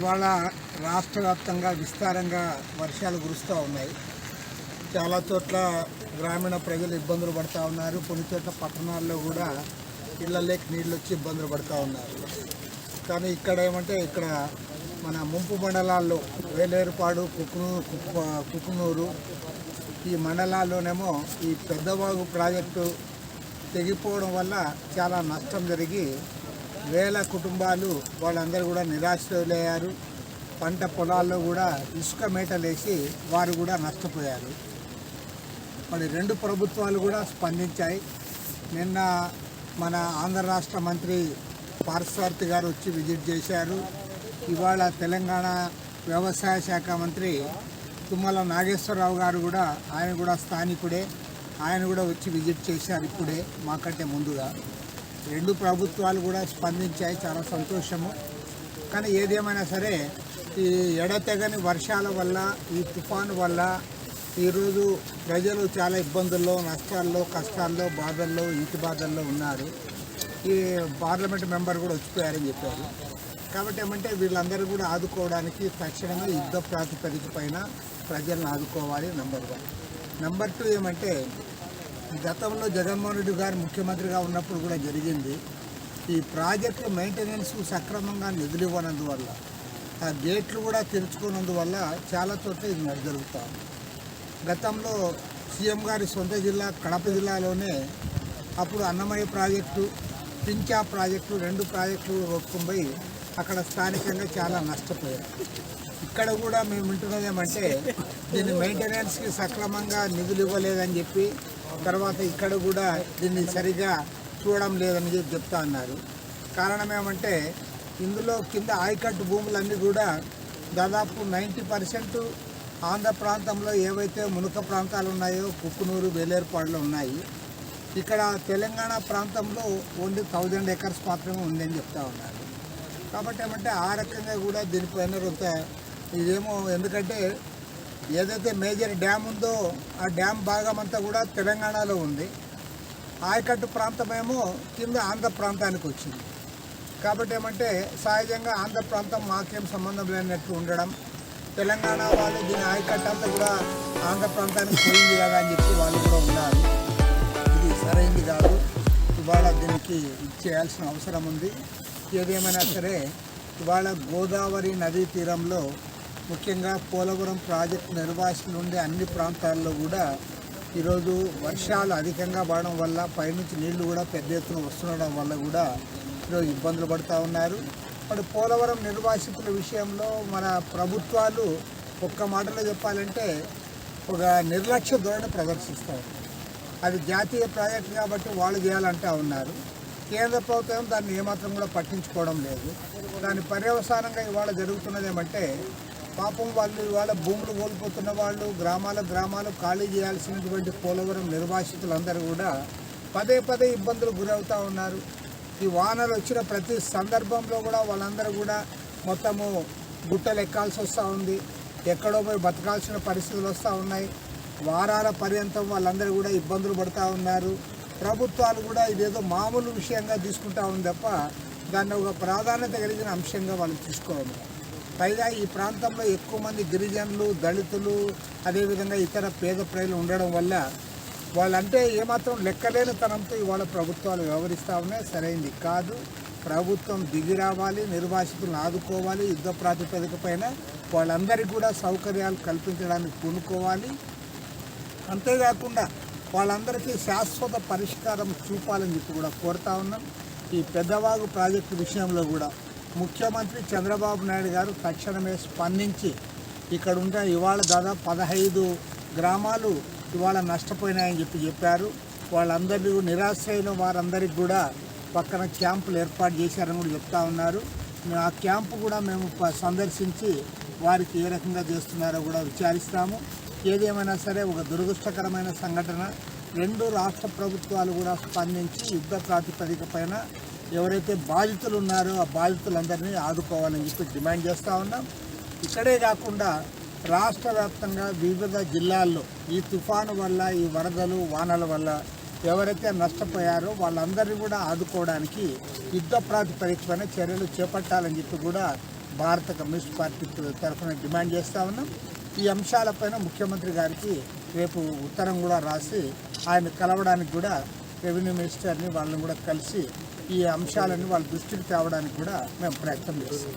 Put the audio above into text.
ఇవాళ రాష్ట్ర వ్యాప్తంగా విస్తారంగా వర్షాలు కురుస్తూ ఉన్నాయి. చాలా చోట్ల గ్రామీణ ప్రజలు ఇబ్బందులు పడుతూ ఉన్నారు. కొన్ని చోట్ల పట్టణాల్లో కూడా ఇళ్లలోకి నీళ్ళు వచ్చి ఇబ్బందులు పడుతూ ఉన్నారు. కానీ ఇక్కడ ఏమంటే ఇక్కడ మన ముంపు మండలాల్లో వేలేరుపాడు, కుకునూరు ఈ మండలాల్లోనేమో ఈ పెద్దవాగు ప్రాజెక్టు తెగిపోవడం వల్ల చాలా నష్టం జరిగి వేల కుటుంబాలు వాళ్ళందరూ కూడా నిరాశ్రయులయ్యారు. పంట పొలాల్లో కూడా ఇసుక మేటలేసి వారు కూడా నష్టపోయారు. మరి రెండు ప్రభుత్వాలు కూడా స్పందించాయి. నిన్న మన ఆంధ్ర రాష్ట్ర మంత్రి పార్శ్వర్థి గారు వచ్చి విజిట్ చేశారు. ఇవాళ తెలంగాణ వ్యవసాయ శాఖ మంత్రి తుమ్మల నాగేశ్వరరావు గారు కూడా ఆయన కూడా స్థానికుడే, ఆయన కూడా వచ్చి విజిట్ చేశారు ఇప్పుడే మాకంటే ముందుగా. రెండు ప్రభుత్వాలు కూడా స్పందించాయి, చాలా సంతోషము. కానీ ఏదేమైనా సరే ఈ ఎడతెగని వర్షాల వల్ల, ఈ తుఫాను వల్ల ఈరోజు ప్రజలు చాలా ఇబ్బందుల్లో, నష్టాల్లో, కష్టాల్లో, బాధల్లో, ఇంటి బాధల్లో ఉన్నారు. ఈ పార్లమెంట్ మెంబర్ కూడా వచ్చిపోయారని చెప్పారు. కాబట్టి ఏమంటే వీళ్ళందరూ కూడా ఆదుకోవడానికి తక్షణమే యుద్ధ ప్రాతిపదిక పైన ప్రజలను ఆదుకోవాలి. నెంబర్ 1. నెంబర్ 2 ఏమంటే గతంలో జగన్మోహన్ రెడ్డి గారు ముఖ్యమంత్రిగా ఉన్నప్పుడు కూడా జరిగింది. ఈ ప్రాజెక్టు మెయింటెనెన్స్ సక్రమంగా నిధులు ఇవ్వనందువల్ల, ఆ గేట్లు కూడా తెరుచుకున్నందువల్ల చాలా చోట్ల ఇది జరుగుతాం. గతంలో సీఎం గారి సొంత జిల్లా కడప జిల్లాలోనే అప్పుడు అన్నమయ్య ప్రాజెక్టు, పించా ప్రాజెక్టు, 2 ప్రాజెక్టులు ఒప్పుకుపోయి అక్కడ స్థానికంగా చాలా నష్టపోయారు. ఇక్కడ కూడా మేము వింటున్నది ఏమంటే దీన్ని మెయింటెనెన్స్కి సక్రమంగా నిధులు ఇవ్వలేదని చెప్పి, తర్వాత ఇక్కడ కూడా దీన్ని సరిగా చూడడం లేదని చెప్పి చెప్తా ఉన్నారు. కారణం ఏమంటే ఇందులో కింద ఆయకట్టు భూములన్నీ కూడా దాదాపు 90% ఆంధ్ర ప్రాంతంలో ఏవైతే మునుక ప్రాంతాలు ఉన్నాయో కుక్కునూరు, వేలేరుపాడులో ఉన్నాయి. ఇక్కడ తెలంగాణ ప్రాంతంలో ఓన్లీ 1000 acres మాత్రమే ఉందని చెప్తా ఉన్నారు. కాబట్టి ఏమంటే ఆ రకంగా కూడా దీనిపైన ఇదేమో, ఎందుకంటే ఏదైతే మేజర్ డ్యామ్ ఉందో ఆ డ్యామ్ భాగం అంతా కూడా తెలంగాణలో ఉంది. ఆయకట్టు ప్రాంతమేమో కింద ఆంధ్ర ప్రాంతానికి వచ్చింది. కాబట్టి ఏమంటే సహజంగా ఆంధ్ర ప్రాంతం మాకేం సంబంధం లేనట్టు ఉండడం, తెలంగాణ వాళ్ళు దీని ఆయకట్టు అంతా కూడా ఆంధ్ర ప్రాంతానికి పోయింది కదా అని చెప్పి వాళ్ళు కూడా ఉన్నారు. ఇది సరైనది కాదు. ఇవాళ దీనికి ఇచ్చేయాల్సిన అవసరం ఉంది. ఏదేమైనా సరే ఇవాళ గోదావరి నదీ తీరంలో ముఖ్యంగా పోలవరం ప్రాజెక్టు నిర్వాసితులు ఉండే అన్ని ప్రాంతాల్లో కూడా ఈరోజు వర్షాలు అధికంగా పడడం వల్ల, పైనుంచి నీళ్లు కూడా పెద్ద ఎత్తున వస్తుండడం వల్ల కూడా ఈరోజు ఇబ్బందులు పడుతూ ఉన్నారు. మరి పోలవరం నిర్వాసితుల విషయంలో మన ప్రభుత్వాలు ఒక్క మాటలో చెప్పాలంటే ఒక నిర్లక్ష్య ధోరణి ప్రదర్శిస్తారు. అది జాతీయ ప్రాజెక్టు కాబట్టి వాళ్ళు చేయాలంటూ ఉన్నారు. కేంద్ర ప్రభుత్వం దాన్ని ఏమాత్రం కూడా పట్టించుకోవడం లేదు. దాని పర్యవసానంగా ఇవాళ జరుగుతున్నది ఏమంటే పాపం వాళ్ళు ఇవాళ భూములు కోల్పోతున్న వాళ్ళు, గ్రామాలు ఖాళీ చేయాల్సినటువంటి పోలవరం నిర్వాసితులందరూ కూడా పదే ఇబ్బందులు గురవుతూ ఉన్నారు. ఈ వానలు వచ్చిన ప్రతి సందర్భంలో కూడా వాళ్ళందరూ కూడా మొత్తము గుట్టలు ఎక్కాల్సి వస్తూ ఉంది. ఎక్కడో పోయి బతకాల్సిన పరిస్థితులు వస్తూ ఉన్నాయి. వారాల పర్యంతం వాళ్ళందరూ కూడా ఇబ్బందులు పడుతూ ఉన్నారు. ప్రభుత్వాలు కూడా ఇదేదో మామూలు విషయంగా తీసుకుంటా ఉంది తప్ప దాన్ని ఒక ప్రాధాన్యత కలిగిన అంశంగా వాళ్ళు తీసుకోవాలి. పైగా ఈ ప్రాంతంలో ఎక్కువ మంది గిరిజనులు, దళితులు, అదేవిధంగా ఇతర పేద ప్రజలు ఉండడం వల్ల వాళ్ళంటే ఏమాత్రం లెక్కలేని తనంతో ఇవాళ ప్రభుత్వాలు వ్యవహరిస్తూ ఉన్నాయి. సరైనది కాదు. ప్రభుత్వం దిగి రావాలి, నిర్వాసితులను ఆదుకోవాలి, యుద్ధ ప్రాతిపదిక పైన వాళ్ళందరికీ కూడా సౌకర్యాలు కల్పించడానికి పూనుకోవాలి. అంతేకాకుండా వాళ్ళందరికీ శాశ్వత పరిష్కారం చూపాలని చెప్పి కూడా కోరుతా ఉన్నాం. ఈ పెద్దవాగు ప్రాజెక్టు విషయంలో కూడా ముఖ్యమంత్రి చంద్రబాబు నాయుడు గారు తక్షణమే స్పందించి ఇక్కడ ఉంటే ఇవాళ దాదాపు 15 గ్రామాలు ఇవాళ నష్టపోయినాయని చెప్పారు. వాళ్ళందరూ నిరాశ్రయుల వారందరికీ కూడా పక్కన క్యాంపులు ఏర్పాటు చేశారని కూడా చెప్తా ఉన్నారు. ఆ క్యాంపు కూడా మేము సందర్శించి వారికి ఏ రకంగా చేస్తున్నారో కూడా విచారిస్తాము. ఏదేమైనా సరే ఒక దురదృష్టకరమైన సంఘటన. 2 రాష్ట్ర ప్రభుత్వాలు కూడా స్పందించి యుద్ధ ప్రాతిపదిక పైన ఎవరైతే బాధితులు ఉన్నారో ఆ బాధితులందరినీ ఆదుకోవాలని చెప్పి డిమాండ్ చేస్తూ ఉన్నాం. ఇక్కడే కాకుండా రాష్ట్ర వ్యాప్తంగా వివిధ జిల్లాల్లో ఈ తుఫాను వల్ల, ఈ వరదలు, వానల వల్ల ఎవరైతే నష్టపోయారో వాళ్ళందరినీ కూడా ఆదుకోవడానికి యుద్ధ ప్రాతిపదికన చర్యలు చేపట్టాలని చెప్పి కూడా భారత కమ్యూనిస్ట్ పార్టీ తరఫున డిమాండ్ చేస్తూ ఉన్నాం. ఈ అంశాలపైన ముఖ్యమంత్రి గారికి రేపు ఉత్తరం కూడా రాసి ఆయన కలవడానికి కూడా రెవెన్యూ మినిస్టర్ని వాళ్ళని కూడా కలిసి ఈ అంశాలను వాళ్ళ దృష్టికి తేవడానికి కూడా మేము ప్రయత్నం చేస్తాం.